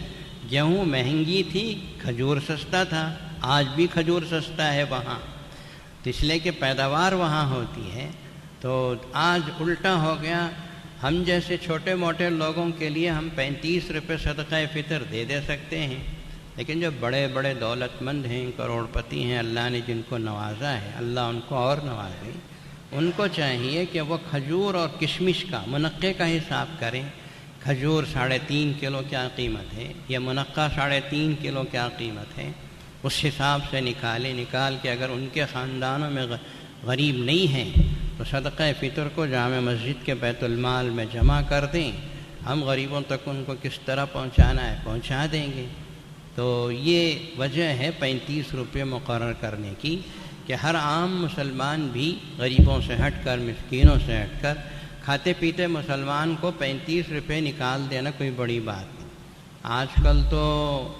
Speaker 1: گیہوں مہنگی تھی، کھجور سستا تھا۔ آج بھی کھجور سستا ہے وہاں، تو اس لیے کہ پیداوار وہاں ہوتی ہے۔ تو آج الٹا ہو گیا، ہم جیسے چھوٹے موٹے لوگوں کے لیے ہم 35 روپے صدقہ فطر دے سکتے ہیں، لیکن جو بڑے بڑے دولت مند ہیں، کروڑ پتی ہیں، اللہ نے جن کو نوازا ہے، اللہ ان کو اور نوازے، ان کو چاہیے کہ وہ کھجور اور کشمش کا منقع کا حساب کریں۔ کھجور 3.5 کلو کیا قیمت ہے، یا منقع 3.5 کلو کیا قیمت ہے، اس حساب سے نکال کے اگر ان کے خاندانوں میں غریب نہیں ہیں تو صدقہ فطر کو جامع مسجد کے بیت المال میں جمع کر دیں، ہم غریبوں تک ان کو کس طرح پہنچانا ہے پہنچا دیں گے۔ تو یہ وجہ ہے 35 روپے مقرر کرنے کی، کہ ہر عام مسلمان بھی غریبوں سے ہٹ کر، مسکینوں سے ہٹ کر، کھاتے پیتے مسلمان کو 35 روپے نکال دینا کوئی بڑی بات نہیں۔ آج کل تو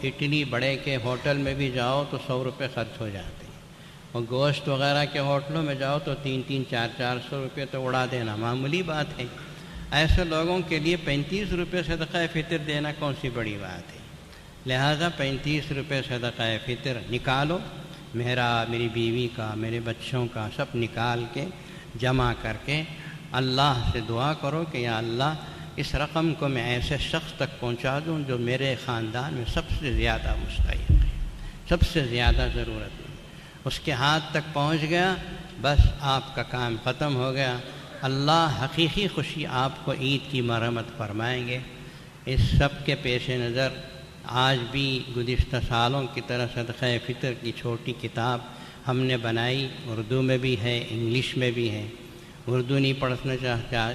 Speaker 1: اٹلی بڑے کے ہوٹل میں بھی جاؤ تو 100 روپے خرچ ہو جاتے ہیں، اور گوشت وغیرہ کے ہوٹلوں میں جاؤ تو 300 400 روپے تو اڑا دینا معمولی بات ہے۔ ایسے لوگوں کے لیے 35 روپے صدقہ فطر دینا کون سی بڑی بات ہے؟ لہذا 35 روپے صدقہ فطر نکالو، میرا، میری بیوی کا، میرے بچوں کا، سب نکال کے جمع کر کے اللہ سے دعا کرو کہ یا اللہ اس رقم کو میں ایسے شخص تک پہنچا دوں جو میرے خاندان میں سب سے زیادہ مستحق ہے، سب سے زیادہ ضرورت ہے، اس کے ہاتھ تک پہنچ گیا، بس آپ کا کام ختم ہو گیا۔ اللہ حقیقی خوشی آپ کو عید کی مرحمت فرمائیں گے۔ اس سب کے پیش نظر آج بھی گزشتہ سالوں کی طرح صدقہ فطر کی چھوٹی کتاب ہم نے بنائی، اردو میں بھی ہے، انگلش میں بھی ہے۔ اردو نہیں پڑھنا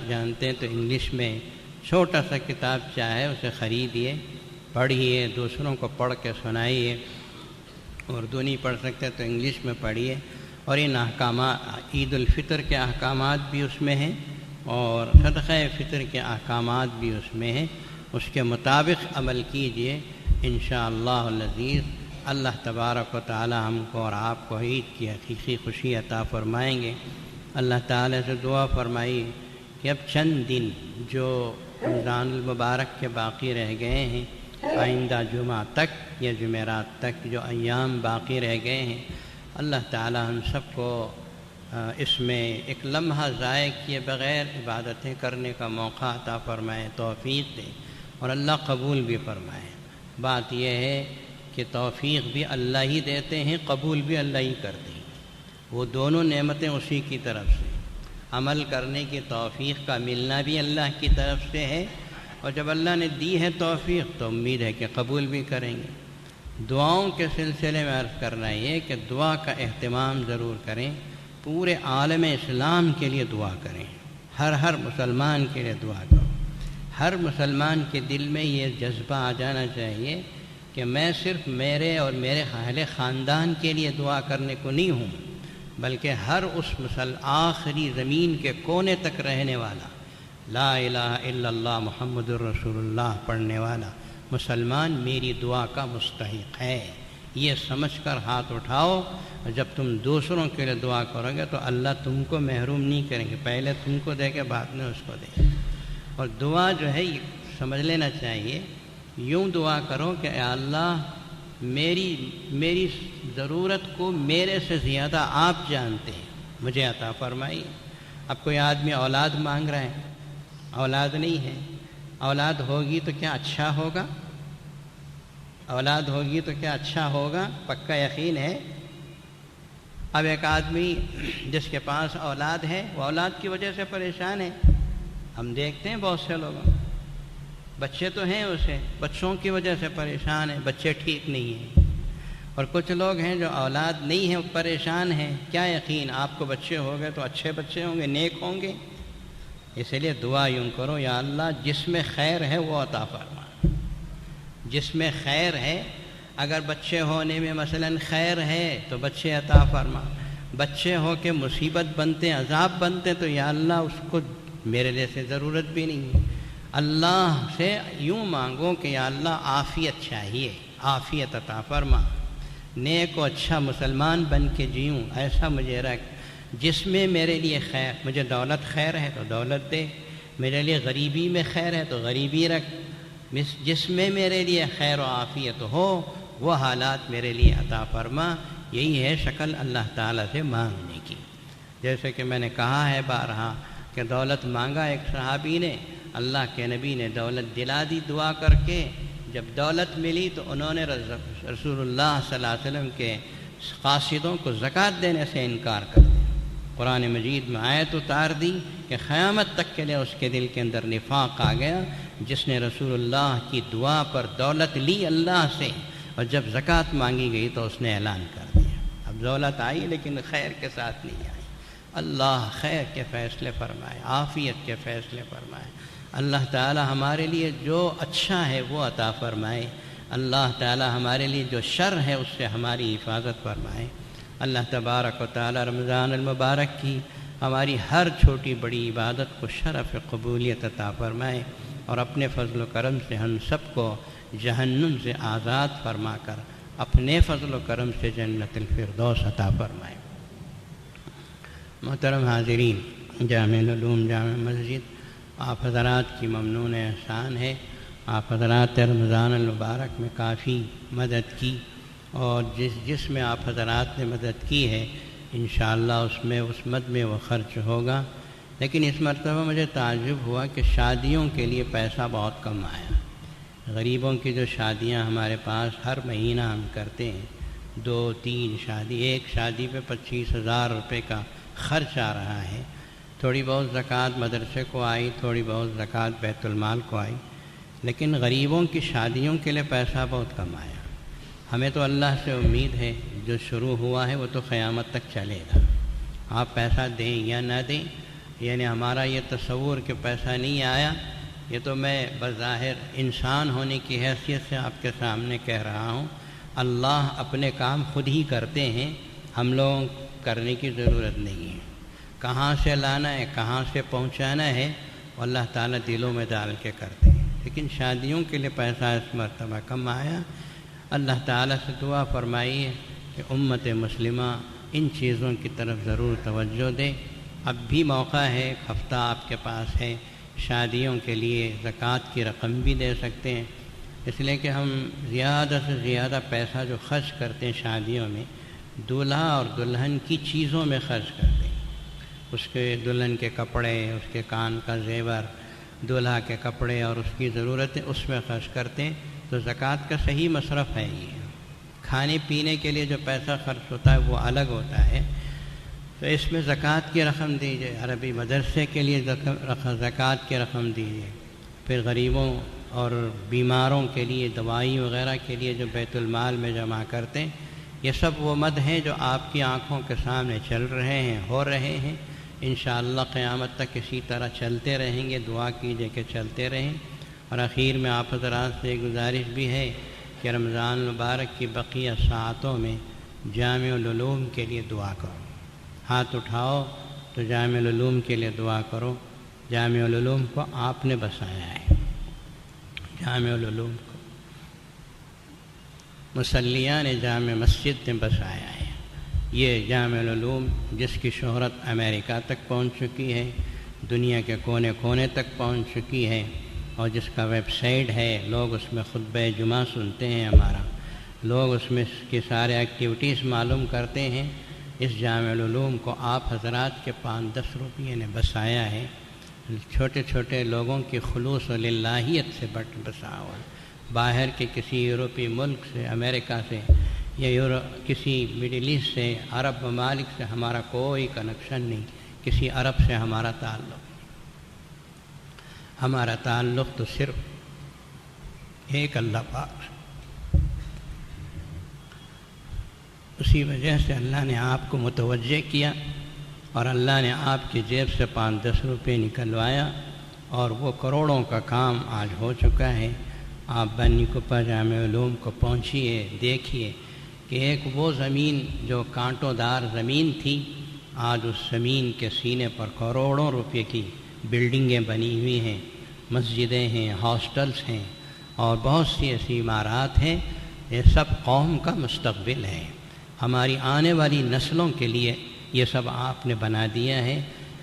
Speaker 1: جانتے ہیں تو انگلش میں چھوٹا سا کتاب چاہے اسے خریدیے، پڑھیے، دوسروں کو پڑھ کے سنائیے۔ اردو نہیں پڑھ سکتے تو انگلش میں پڑھیے، اور ان احکامات، عید الفطر کے احکامات بھی اس میں ہیں اور صدقہ فطر کے احکامات بھی اس میں ہیں، اس کے مطابق عمل کیجئے، انشاءاللہ العزیز اللہ تبارک و تعالی ہم کو اور آپ کو عید کی حقیقی خوشی عطا فرمائیں گے۔ اللہ تعالی سے دعا فرمائی کہ اب چند دن جو رمضان المبارک کے باقی رہ گئے ہیں آئندہ جمعہ تک یا جمعرات تک جو ایام باقی رہ گئے ہیں، اللہ تعالی ہم سب کو اس میں ایک لمحہ ضائع کیے بغیر عبادتیں کرنے کا موقع عطا فرمائے، توفیق دے، اور اللہ قبول بھی فرمائے۔ بات یہ ہے کہ توفیق بھی اللہ ہی دیتے ہیں، قبول بھی اللہ ہی کرتے ہیں، وہ دونوں نعمتیں اسی کی طرف سے۔ عمل کرنے کی توفیق کا ملنا بھی اللہ کی طرف سے ہے، اور جب اللہ نے دی ہے توفیق تو امید ہے کہ قبول بھی کریں گے۔ دعاؤں کے سلسلے میں عرض کرنا یہ کہ دعا کا اہتمام ضرور کریں، پورے عالم اسلام کے لیے دعا کریں، ہر مسلمان کے لیے دعا کرو۔ ہر مسلمان کے دل میں یہ جذبہ آ جانا چاہیے کہ میں صرف میرے اور میرے اہل خاندان کے لیے دعا کرنے کو نہیں ہوں، بلکہ ہر اس آخری زمین کے کونے تک رہنے والا لا الہ الا اللہ محمد الرسول اللہ پڑھنے والا مسلمان میری دعا کا مستحق ہے، یہ سمجھ کر ہاتھ اٹھاؤ۔ اور جب تم دوسروں کے لیے دعا کرو گے تو اللہ تم کو محروم نہیں کریں گے، پہلے تم کو دے کے بعد میں اس کو دے۔ اور دعا جو ہے یہ سمجھ لینا چاہیے، یوں دعا کرو کہ اے اللہ میری ضرورت کو میرے سے زیادہ آپ جانتے ہیں، مجھے عطا فرمائی۔ اب کوئی آدمی اولاد مانگ رہا ہے، اولاد نہیں ہے، اولاد ہوگی تو کیا اچھا ہوگا؟ اولاد ہوگی تو کیا اچھا ہوگا؟ پکا یقین ہے۔ اب ایک آدمی جس کے پاس اولاد ہے وہ اولاد کی وجہ سے پریشان ہے، ہم دیکھتے ہیں بہت سے لوگوں، بچے تو ہیں اسے، بچوں کی وجہ سے پریشان ہیں، بچے ٹھیک نہیں ہیں۔ اور کچھ لوگ ہیں جو اولاد نہیں ہیں وہ پریشان ہیں، کیا یقین آپ کو بچے ہو گئے تو اچھے بچے ہوں گے، نیک ہوں گے۔ اس لیے دعا یوں کرو، یا اللہ جس میں خیر ہے وہ عطا فرما، جس میں خیر ہے، اگر بچے ہونے میں مثلا خیر ہے تو بچے عطا فرما، بچے ہو کے مصیبت بنتے عذاب بنتے تو یا اللہ اس کو میرے جیسے ضرورت بھی نہیں ہے۔ اللہ سے یوں مانگو کہ یا اللہ عافیت چاہیے، عافیت عطا فرما، نیک و اچھا مسلمان بن کے جیوں، ایسا مجھے رکھ جس میں میرے لیے خیر، مجھے دولت خیر ہے تو دولت دے، میرے لیے غریبی میں خیر ہے تو غریبی رکھ، جس میں میرے لیے خیر و عافیت ہو وہ حالات میرے لیے عطا فرما۔ یہی ہے شکل اللہ تعالیٰ سے مانگنے کی۔ جیسے کہ میں نے کہا ہے بارہا کہ دولت مانگا ایک صحابی نے، اللہ کے نبی نے دولت دلا دی دعا کر کے۔ جب دولت ملی تو انہوں نے رسول اللہ صلی اللہ علیہ وسلم کے قاصدوں کو زکوٰۃ دینے سے انکار کر دیا۔ قرآن مجید میں آیت اتار دی کہ قیامت تک کے لیے اس کے دل کے اندر نفاق آ گیا، جس نے رسول اللہ کی دعا پر دولت لی اللہ سے، اور جب زکوٰۃ مانگی گئی تو اس نے اعلان کر دیا۔ اب دولت آئی لیکن خیر کے ساتھ نہیں آئی۔ اللہ خیر کے فیصلے فرمائے، عافیت کے فیصلے فرمائے۔ اللہ تعالی ہمارے لیے جو اچھا ہے وہ عطا فرمائے، اللہ تعالی ہمارے لیے جو شر ہے اس سے ہماری حفاظت فرمائے۔ اللہ تبارک و تعالی رمضان المبارک کی ہماری ہر چھوٹی بڑی عبادت کو شرف قبولیت عطا فرمائے، اور اپنے فضل و کرم سے ہم سب کو جہنم سے آزاد فرما کر اپنے فضل و کرم سے جنت الفردوس عطا فرمائے۔ محترم حاضرین، جامع العلوم جامع مسجد آپ حضرات کی ممنون احسان ہے، آپ حضرات رمضان المبارک میں کافی مدد کی، اور جس میں آپ حضرات نے مدد کی ہے انشاءاللہ اس مد میں وہ خرچ ہوگا۔ لیکن اس مرتبہ مجھے تعجب ہوا کہ شادیوں کے لیے پیسہ بہت کم آیا۔ غریبوں کی جو شادیاں ہمارے پاس ہر مہینہ ہم کرتے ہیں، 2-3 شادی، ایک شادی پہ 25,000 روپے کا خرچ آ رہا ہے۔ تھوڑی بہت زکوٰۃ مدرسے کو آئی، تھوڑی بہت زکوٰۃ بیت المال کو آئی، لیکن غریبوں کی شادیوں کے لیے پیسہ بہت کم آیا۔ ہمیں تو اللہ سے امید ہے جو شروع ہوا ہے وہ تو قیامت تک چلے گا۔ آپ پیسہ دیں یا نہ دیں، یعنی ہمارا یہ تصور کہ پیسہ نہیں آیا، یہ تو میں بظاہر انسان ہونے کی حیثیت سے آپ کے سامنے کہہ رہا ہوں۔ اللہ اپنے کام خود ہی کرتے ہیں، ہم لوگوں کرنے کی ضرورت نہیں ہے۔ کہاں سے لانا ہے، کہاں سے پہنچانا ہے، اللہ تعالیٰ دلوں میں ڈال کے کرتے ہیں۔ لیکن شادیوں کے لیے پیسہ اس مرتبہ کم آیا۔ اللہ تعالیٰ سے دعا فرمائیے کہ امت مسلمہ ان چیزوں کی طرف ضرور توجہ دے۔ اب بھی موقع ہے، ایک ہفتہ آپ کے پاس ہے، شادیوں کے لیے زکوٰۃ کی رقم بھی دے سکتے ہیں۔ اس لیے کہ ہم زیادہ سے زیادہ پیسہ جو خرچ کرتے ہیں شادیوں میں دولہا اور دلہن کی چیزوں میں خرچ کرتے ہیں، اس کے دلہن کے کپڑے، اس کے کان کا زیور، دولہا کے کپڑے اور اس کی ضرورتیں اس میں خرچ کرتے ہیں۔ تو زکوٰۃ کا صحیح مصرف ہے یہ۔ کھانے پینے کے لیے جو پیسہ خرچ ہوتا ہے وہ الگ ہوتا ہے، تو اس میں زکوٰۃ کی رقم دیجیے، عربی مدرسے کے لیے زکوٰۃ کی رقم دیجیے، پھر غریبوں اور بیماروں کے لیے دوائی وغیرہ کے لیے جو بیت المال میں جمع کرتے ہیں۔ یہ سب وہ مد ہیں جو آپ کی آنکھوں کے سامنے چل رہے ہیں، ہو رہے ہیں، انشاءاللہ قیامت تک اسی طرح چلتے رہیں گے۔ دعا کیجیے کہ چلتے رہیں۔ اور اخیر میں آپ حضرات سے گزارش بھی ہے کہ رمضان مبارک کی بقیہ ساعتوں میں جامع العلوم کے لیے دعا کرو۔ ہاتھ اٹھاؤ تو جامع العلوم کے لیے دعا کرو۔ جامع العلوم کو آپ نے بسایا ہے، جامع العلوم کو مصلیان جامع مسجد نے بسایا ہے۔ یہ جامع العلوم جس کی شہرت امریکہ تک پہنچ چکی ہے، دنیا کے کونے کونے تک پہنچ چکی ہے، اور جس کا ویب سائٹ ہے، لوگ اس میں خطبہ جمعہ سنتے ہیں ہمارا، لوگ اس میں کی سارے ایکٹیویٹیز معلوم کرتے ہیں۔ اس جامع العلوم کو آپ حضرات کے 5-10 روپیے نے بسایا ہے، چھوٹے چھوٹے لوگوں کی خلوص و للہیت سے بسا ہوا ہے۔ باہر کے کسی یورپی ملک سے، امریکہ سے یا کسی مڈل ایسٹ سے، عرب ممالک سے ہمارا کوئی کنیکشن نہیں، کسی عرب سے ہمارا تعلق، ہمارا تعلق تو صرف ایک اللہ پاک سے۔ اسی وجہ سے اللہ نے آپ کو متوجہ کیا اور اللہ نے آپ کی جیب سے 5-10 روپے نکلوایا، اور وہ کروڑوں کا کام آج ہو چکا ہے۔ آپ بنی کپا جامع علوم کو پہنچیے، دیکھیے کہ ایک وہ زمین جو کانٹوں دار زمین تھی، آج اس زمین کے سینے پر کروڑوں روپے کی بلڈنگیں بنی ہوئی ہیں، مسجدیں ہیں، ہاسٹلس ہیں، اور بہت سی ایسی عمارات ہیں۔ یہ سب قوم کا مستقبل ہے، ہماری آنے والی نسلوں کے لیے یہ سب آپ نے بنا دیا ہے۔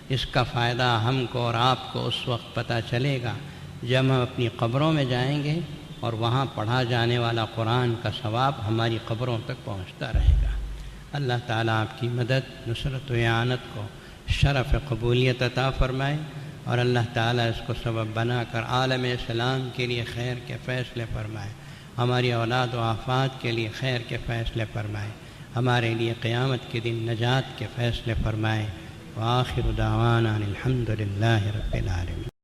Speaker 1: اس کا فائدہ ہم کو اور آپ کو اس وقت پتہ چلے گا جب ہم اپنی قبروں میں جائیں گے، اور وہاں پڑھا جانے والا قرآن کا ثواب ہماری قبروں تک پہنچتا رہے گا۔ اللہ تعالیٰ آپ کی مدد، نصرت و اعانت کو شرف قبولیت عطا فرمائے، اور اللہ تعالیٰ اس کو سبب بنا کر عالم اسلام کے لیے خیر کے فیصلے فرمائے، ہماری اولاد و آفات کے لیے خیر کے فیصلے فرمائے، ہمارے لیے قیامت کے دن نجات کے فیصلے فرمائے۔ وآخر دعوانا الحمد للہ رب العالمین۔